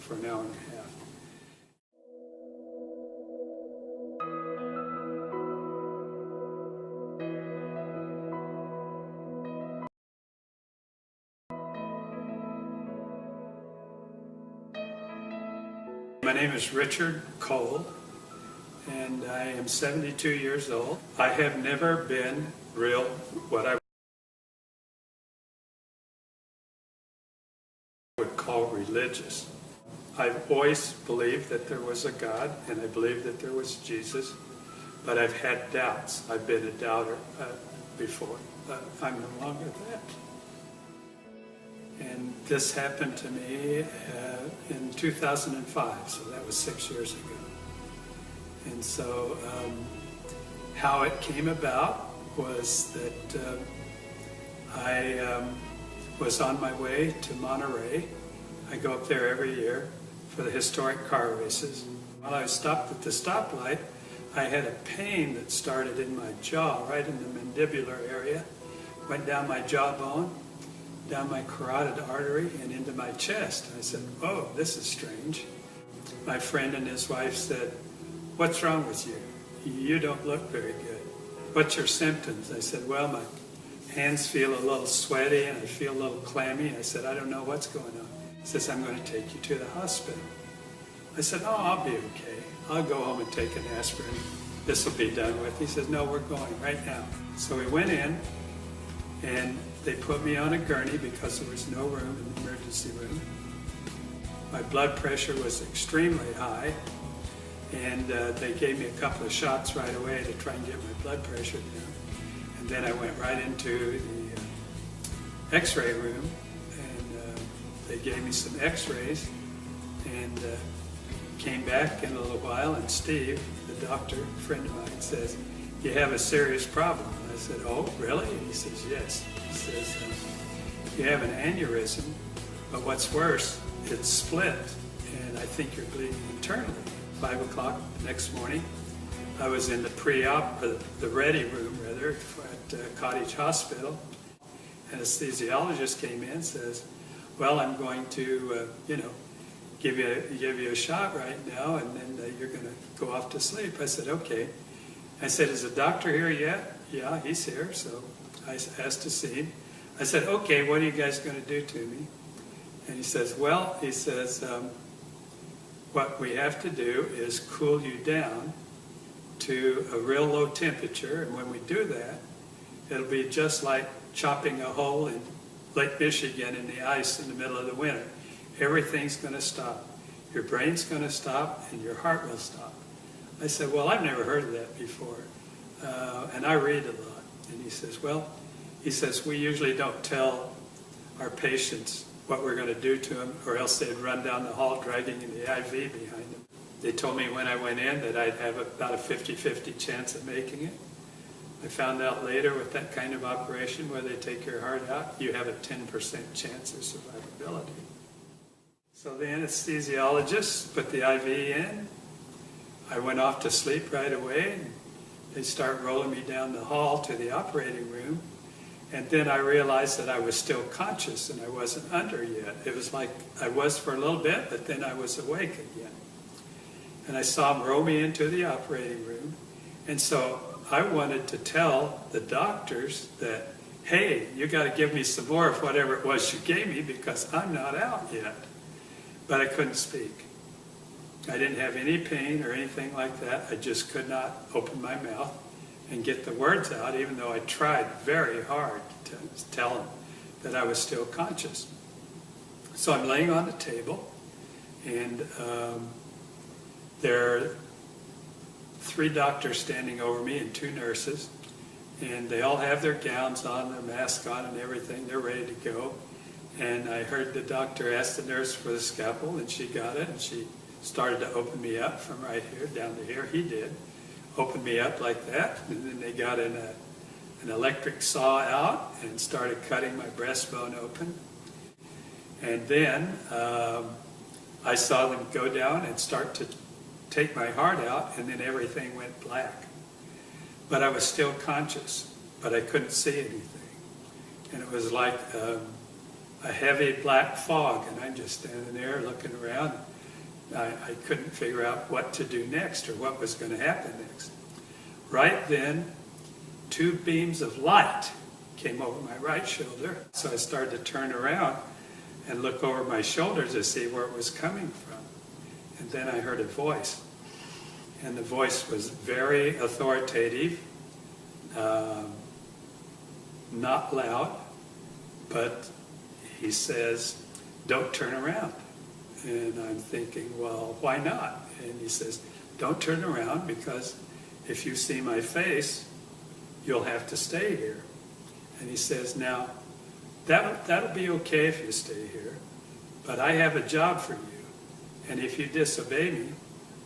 for an hour and a half. My name is Richard Cole, and I am 72 years old. I have never been what I would call religious. I've always believed that there was a God, and I believed that there was Jesus, but I've had doubts. I've been a doubter before, but I'm no longer that. And this happened to me in 2005, so that was 6 years ago. And so how it came about was that I was on my way to Monterey. I go up there every year for the historic car races. While I was stopped at the stoplight, I had a pain that started in my jaw, right in the mandibular area, went down my jawbone, down my carotid artery, and into my chest. I said, "Oh, this is strange." My friend and his wife said, "What's wrong with you? You don't look very good. What's your symptoms?" I said, "Well, my hands feel a little sweaty and I feel a little clammy." I said, "I don't know what's going on." He says, "I'm going to take you to the hospital." I said, "Oh, I'll be okay. I'll go home and take an aspirin. This will be done with." He says, "No, we're going right now." So we went in, and they put me on a gurney because there was no room in the emergency room. My blood pressure was extremely high, and they gave me a couple of shots right away to try and get my blood pressure down. And then I went right into the x-ray room, and they gave me some x-rays, and came back in a little while, and Steve, the doctor, a friend of mine, says, "You have a serious problem." I said, "Oh, really?" And he says, "Yes." He says, "You have an aneurysm, but what's worse, it's split, and I think you're bleeding internally." 5 o'clock the next morning, I was in the pre-op, the ready room rather, at Cottage Hospital. Anesthesiologist came in and says, "Well, I'm going to, give you a shot right now, and then you're going to go off to sleep." I said, "Okay." I said, "Is the doctor here yet?" "Yeah, he's here." So I asked to see him. I said, "Okay, what are you guys going to do to me?" And he says, "What we have to do is cool you down to a real low temperature, and when we do that, it'll be just like chopping a hole in Lake Michigan in the ice in the middle of the winter. Everything's going to stop. Your brain's going to stop, and your heart will stop." I said, "Well, I've never heard of that before, and I read a lot." And he says, "We usually don't tell our patients what we're going to do to them, or else they'd run down the hall dragging the IV behind them." They told me when I went in that I'd have about a 50-50 chance of making it. I found out later with that kind of operation where they take your heart out, you have a 10% chance of survivability. So the anesthesiologist put the IV in. I went off to sleep right away, and they start rolling me down the hall to the operating room. And then I realized that I was still conscious and I wasn't under yet. It was like I was for a little bit, but then I was awake again. And I saw them roll me into the operating room. And so I wanted to tell the doctors that, "Hey, you got to give me some more of whatever it was you gave me because I'm not out yet." But I couldn't speak. I didn't have any pain or anything like that. I just could not open my mouth and get the words out, even though I tried very hard to tell them that I was still conscious. So I'm laying on the table, and there are 3 doctors standing over me and 2 nurses, and they all have their gowns on, their masks on and everything. They're ready to go. And I heard the doctor ask the nurse for the scalpel, and she got it, and she started to open me up from right here down to here. He did. Opened me up like that, and then they got an electric saw out and started cutting my breastbone open. And then I saw them go down and start to take my heart out, and then everything went black. But I was still conscious, but I couldn't see anything. And it was like a heavy black fog, and I'm just standing there looking around. I couldn't figure out what to do next or what was going to happen next. Right then, 2 beams of light came over my right shoulder. So I started to turn around and look over my shoulder to see where it was coming from. And then I heard a voice. And the voice was very authoritative, not loud, but he says, "Don't turn around." And I'm thinking, well, why not? And he says, "Don't turn around, because if you see my face, you'll have to stay here." And he says, "Now, that'll be okay if you stay here, but I have a job for you, and if you disobey me,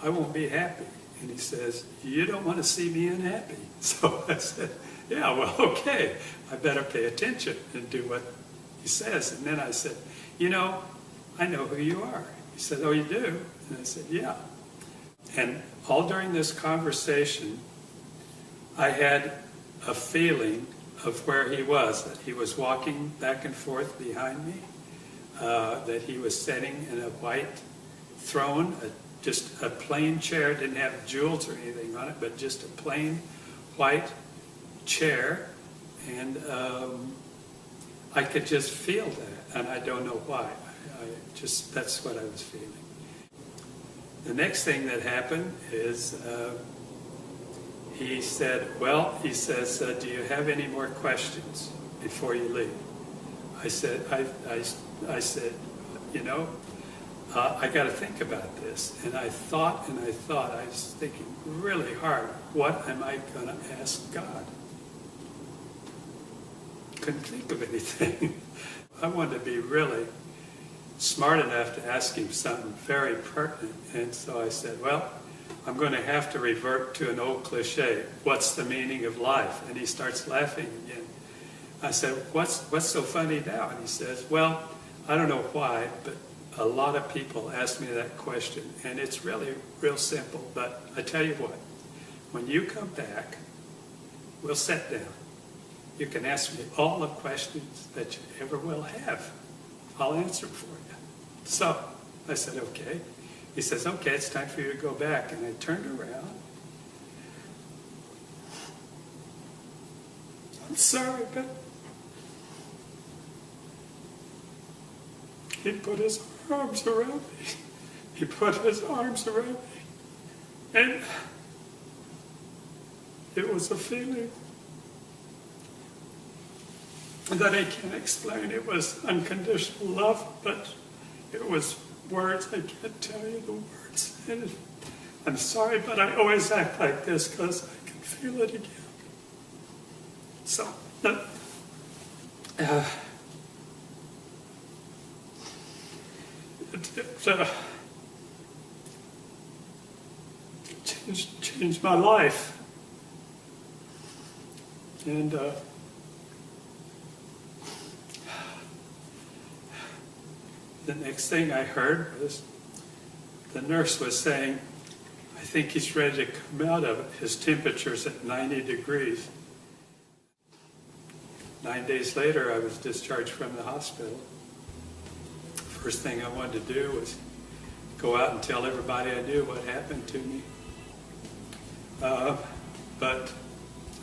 I won't be happy." And he says, "You don't want to see me unhappy." So I said, "Yeah, well, okay, I better pay attention and do what he says." And then I said, "I know who you are." He said, "Oh, you do?" And I said, "Yeah." And all during this conversation, I had a feeling of where he was, that he was walking back and forth behind me, that he was sitting in a white throne, just a plain chair, didn't have jewels or anything on it, but just a plain white chair. And I could just feel that, and I don't know why. That's what I was feeling. The next thing that happened is he said, "Do you have any more questions before you leave?" I said, I got to think about this. And I thought, I was thinking really hard, what am I going to ask God? Couldn't think of anything. I wanted to be really smart enough to ask him something very pertinent. And so I said, well, I'm going to have to revert to an old cliche. What's the meaning of life? And he starts laughing again. I said, what's so funny now? And he says, well, I don't know why, but a lot of people ask me that question. And it's really real simple. But I tell you what, when you come back, we'll sit down. You can ask me all the questions that you ever will have. I'll answer them for you. So I said, okay. He says, okay, it's time for you to go back. And I turned around. I'm sorry, but he put his arms around me. He put his arms around me. And it was a feeling that I can't explain. It was unconditional love, but it was words. I can't tell you the words. And I'm sorry, but I always act like this because I can feel it again. So, it changed my life. And the next thing I heard was the nurse was saying, I think he's ready to come out of it. His temperature's at 90 degrees. 9 days later, I was discharged from the hospital. First thing I wanted to do was go out and tell everybody I knew what happened to me. But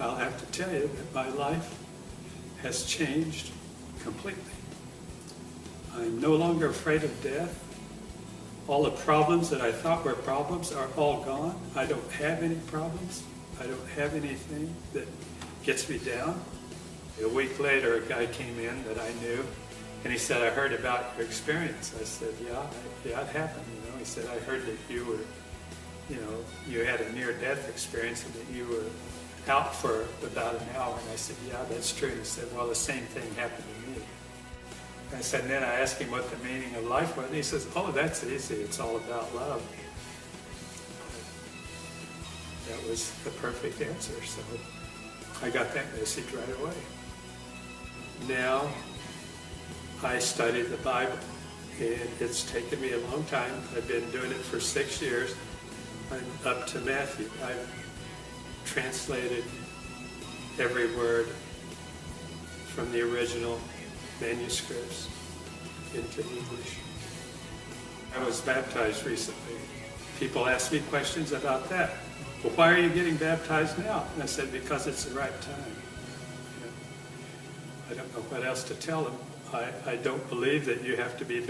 I'll have to tell you that my life has changed completely. I'm no longer afraid of death. All the problems that I thought were problems are all gone. I don't have any problems. I don't have anything that gets me down. A week later, a guy came in that I knew, and he said, I heard about your experience. I said, yeah, it happened. He said, I heard that you were, you had a near-death experience and that you were out for about an hour. And I said, yeah, that's true. And he said, well, the same thing happened to me. I said, and then I asked him what the meaning of life was. And he says, oh, that's easy. It's all about love. That was the perfect answer. So I got that message right away. Now I study the Bible, and it's taken me a long time. I've been doing it for 6 years. I'm up to Matthew. I've translated every word from the original manuscripts. into English. I was baptized recently. People ask me questions about that. Well, why are you getting baptized now? And I said, because it's the right time. You know, I don't know what else to tell them. I don't believe that you have to be